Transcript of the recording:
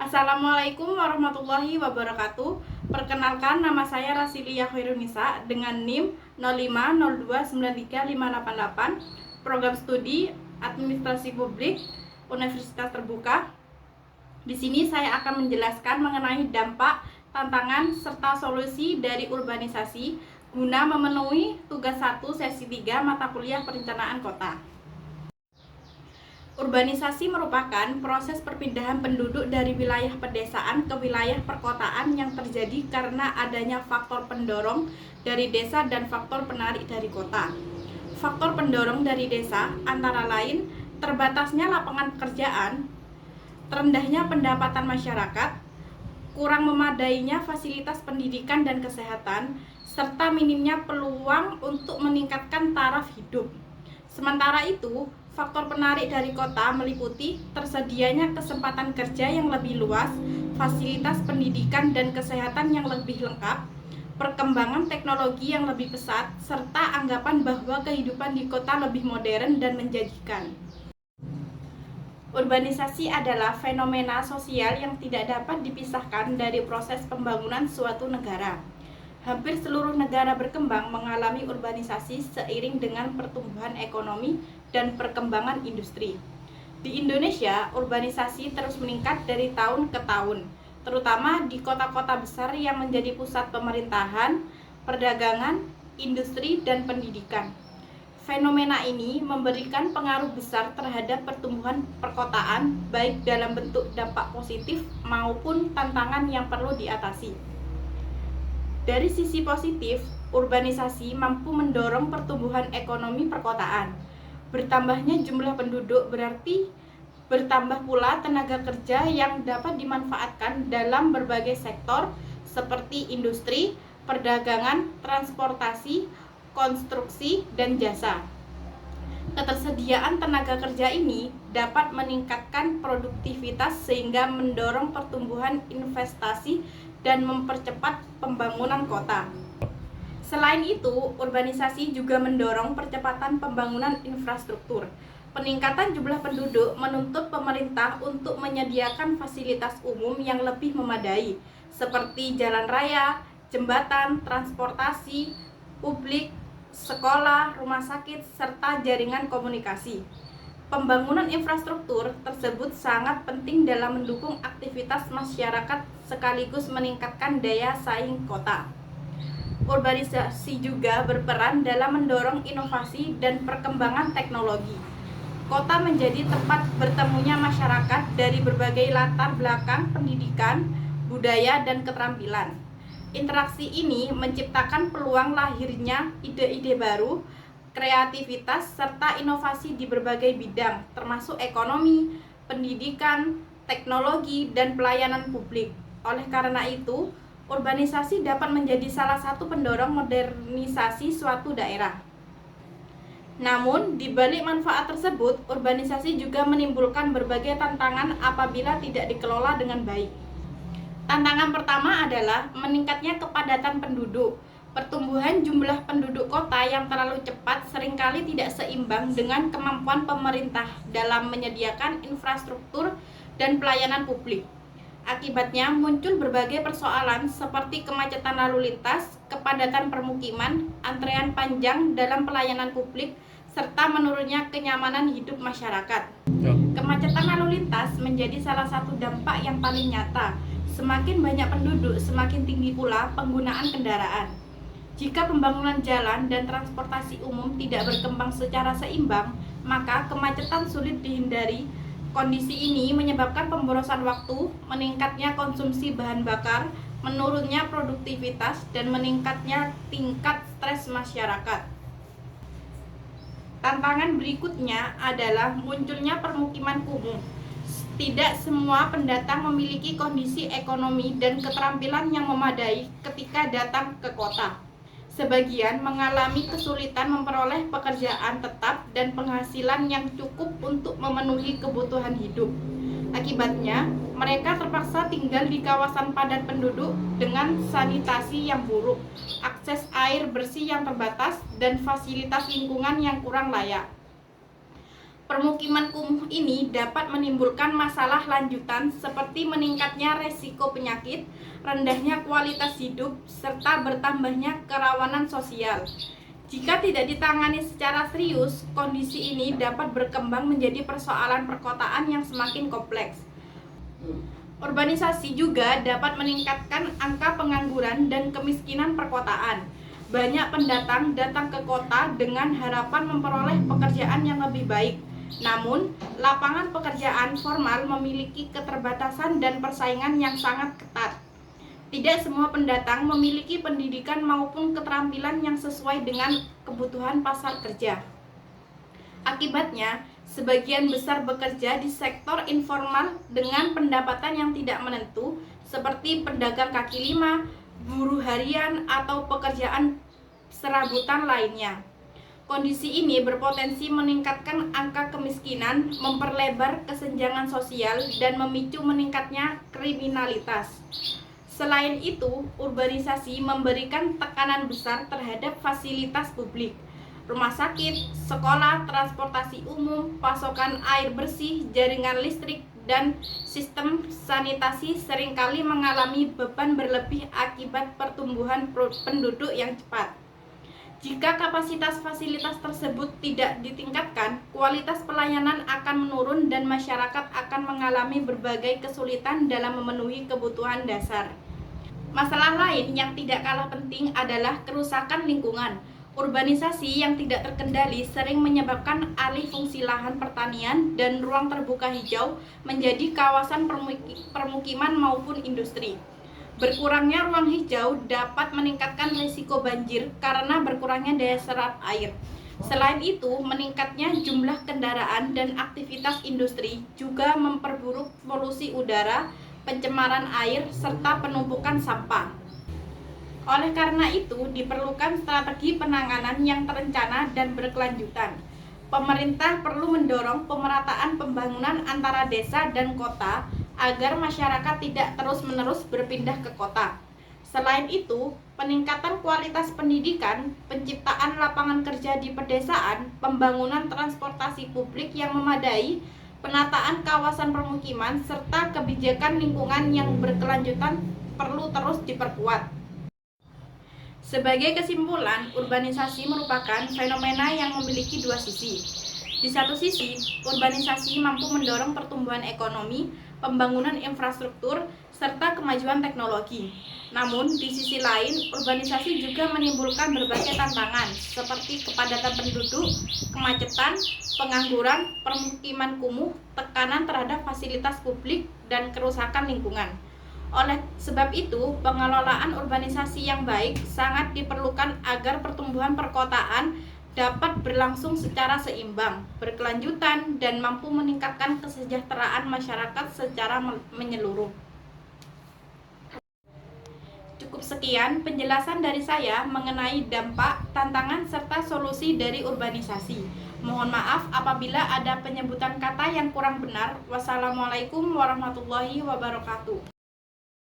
Assalamualaikum warahmatullahi wabarakatuh. Perkenalkan, nama saya Rasilia Khairunisa dengan NIM 050293588, Program Studi Administrasi Publik Universitas Terbuka. Di sini saya akan menjelaskan mengenai dampak, tantangan, serta solusi dari urbanisasi guna memenuhi tugas 1 sesi 3 mata kuliah perencanaan kota. Urbanisasi merupakan proses perpindahan penduduk dari wilayah pedesaan ke wilayah perkotaan yang terjadi karena adanya faktor pendorong dari desa dan faktor penarik dari kota. Faktor pendorong dari desa antara lain terbatasnya lapangan pekerjaan, rendahnya pendapatan masyarakat, kurang memadainya fasilitas pendidikan dan kesehatan, serta minimnya peluang untuk meningkatkan taraf hidup. Sementara itu, faktor penarik dari kota meliputi tersedianya kesempatan kerja yang lebih luas, fasilitas pendidikan dan kesehatan yang lebih lengkap, perkembangan teknologi yang lebih pesat, serta anggapan bahwa kehidupan di kota lebih modern dan menjanjikan. Urbanisasi adalah fenomena sosial yang tidak dapat dipisahkan dari proses pembangunan suatu negara. Hampir seluruh negara berkembang mengalami urbanisasi seiring dengan pertumbuhan ekonomi dan perkembangan industri. Di Indonesia, urbanisasi terus meningkat dari tahun ke tahun, terutama di kota-kota besar yang menjadi pusat pemerintahan, perdagangan, industri, dan pendidikan. Fenomena ini memberikan pengaruh besar terhadap pertumbuhan perkotaan, baik dalam bentuk dampak positif maupun tantangan yang perlu diatasi. Dari sisi positif, urbanisasi mampu mendorong pertumbuhan ekonomi perkotaan. Bertambahnya jumlah penduduk berarti bertambah pula tenaga kerja yang dapat dimanfaatkan dalam berbagai sektor seperti industri, perdagangan, transportasi, konstruksi, dan jasa. Ketersediaan tenaga kerja ini dapat meningkatkan produktivitas sehingga mendorong pertumbuhan investasi dan mempercepat pembangunan kota. Selain itu, urbanisasi juga mendorong percepatan pembangunan infrastruktur. Peningkatan jumlah penduduk menuntut pemerintah untuk menyediakan fasilitas umum yang lebih memadai, seperti jalan raya, jembatan, transportasi publik, sekolah, rumah sakit, serta jaringan komunikasi. Pembangunan infrastruktur tersebut sangat penting dalam mendukung aktivitas masyarakat sekaligus meningkatkan daya saing kota. Urbanisasi juga berperan dalam mendorong inovasi dan perkembangan teknologi. Kota menjadi tempat bertemunya masyarakat dari berbagai latar belakang pendidikan, budaya, dan keterampilan. Interaksi ini menciptakan peluang lahirnya ide-ide baru, kreativitas, serta inovasi di berbagai bidang, termasuk ekonomi, pendidikan, teknologi, dan pelayanan publik. Oleh karena itu, urbanisasi dapat menjadi salah satu pendorong modernisasi suatu daerah. Namun, di balik manfaat tersebut, urbanisasi juga menimbulkan berbagai tantangan apabila tidak dikelola dengan baik. Tantangan pertama adalah meningkatnya kepadatan penduduk. Pertumbuhan jumlah penduduk kota yang terlalu cepat seringkali tidak seimbang dengan kemampuan pemerintah dalam menyediakan infrastruktur dan pelayanan publik. Akibatnya muncul berbagai persoalan seperti kemacetan lalu lintas, kepadatan permukiman, antrean panjang dalam pelayanan publik, serta menurunnya kenyamanan hidup masyarakat. Kemacetan lalu lintas menjadi salah satu dampak yang paling nyata. Semakin banyak penduduk, semakin tinggi pula penggunaan kendaraan. Jika pembangunan jalan dan transportasi umum tidak berkembang secara seimbang, maka kemacetan sulit dihindari. Kondisi ini menyebabkan pemborosan waktu, meningkatnya konsumsi bahan bakar, menurunnya produktivitas, dan meningkatnya tingkat stres masyarakat. Tantangan berikutnya adalah munculnya permukiman kumuh. Tidak semua pendatang memiliki kondisi ekonomi dan keterampilan yang memadai ketika datang ke kota. Sebagian mengalami kesulitan memperoleh pekerjaan tetap dan penghasilan yang cukup untuk memenuhi kebutuhan hidup. Akibatnya, mereka terpaksa tinggal di kawasan padat penduduk dengan sanitasi yang buruk, akses air bersih yang terbatas, dan fasilitas lingkungan yang kurang layak. Permukiman kumuh ini dapat menimbulkan masalah lanjutan seperti meningkatnya resiko penyakit, rendahnya kualitas hidup, serta bertambahnya kerawanan sosial. Jika tidak ditangani secara serius, kondisi ini dapat berkembang menjadi persoalan perkotaan yang semakin kompleks. Urbanisasi juga dapat meningkatkan angka pengangguran dan kemiskinan perkotaan. Banyak pendatang datang ke kota dengan harapan memperoleh pekerjaan yang lebih baik. Namun, lapangan pekerjaan formal memiliki keterbatasan dan persaingan yang sangat ketat. Tidak semua pendatang memiliki pendidikan maupun keterampilan yang sesuai dengan kebutuhan pasar kerja. Akibatnya, sebagian besar bekerja di sektor informal dengan pendapatan yang tidak menentu, seperti pedagang kaki lima, buruh harian, atau pekerjaan serabutan lainnya. Kondisi ini berpotensi meningkatkan angka kemiskinan, memperlebar kesenjangan sosial, dan memicu meningkatnya kriminalitas. Selain itu, urbanisasi memberikan tekanan besar terhadap fasilitas publik. Rumah sakit, sekolah, transportasi umum, pasokan air bersih, jaringan listrik, dan sistem sanitasi seringkali mengalami beban berlebih akibat pertumbuhan penduduk yang cepat. Jika kapasitas fasilitas tersebut tidak ditingkatkan, kualitas pelayanan akan menurun dan masyarakat akan mengalami berbagai kesulitan dalam memenuhi kebutuhan dasar. Masalah lain yang tidak kalah penting adalah kerusakan lingkungan. Urbanisasi yang tidak terkendali sering menyebabkan alih fungsi lahan pertanian dan ruang terbuka hijau menjadi kawasan permukiman maupun industri. Berkurangnya ruang hijau dapat meningkatkan risiko banjir karena berkurangnya daya serap air. Selain itu, meningkatnya jumlah kendaraan dan aktivitas industri juga memperburuk polusi udara, pencemaran air, serta penumpukan sampah. Oleh karena itu, diperlukan strategi penanganan yang terencana dan berkelanjutan. Pemerintah perlu mendorong pemerataan pembangunan antara desa dan kota agar masyarakat tidak terus-menerus berpindah ke kota. Selain itu, peningkatan kualitas pendidikan, penciptaan lapangan kerja di pedesaan, pembangunan transportasi publik yang memadai, penataan kawasan permukiman, serta kebijakan lingkungan yang berkelanjutan perlu terus diperkuat. Sebagai kesimpulan, urbanisasi merupakan fenomena yang memiliki dua sisi. Di satu sisi, urbanisasi mampu mendorong pertumbuhan ekonomi, pembangunan infrastruktur, serta kemajuan teknologi. Namun, di sisi lain, urbanisasi juga menimbulkan berbagai tantangan, seperti kepadatan penduduk, kemacetan, pengangguran, permukiman kumuh, tekanan terhadap fasilitas publik, dan kerusakan lingkungan. Oleh sebab itu, pengelolaan urbanisasi yang baik sangat diperlukan agar pertumbuhan perkotaan dapat berlangsung secara seimbang, berkelanjutan, dan mampu meningkatkan kesejahteraan masyarakat secara menyeluruh. Cukup sekian penjelasan dari saya mengenai dampak, tantangan, serta solusi dari urbanisasi. Mohon maaf apabila ada penyebutan kata yang kurang benar. Wassalamualaikum warahmatullahi wabarakatuh.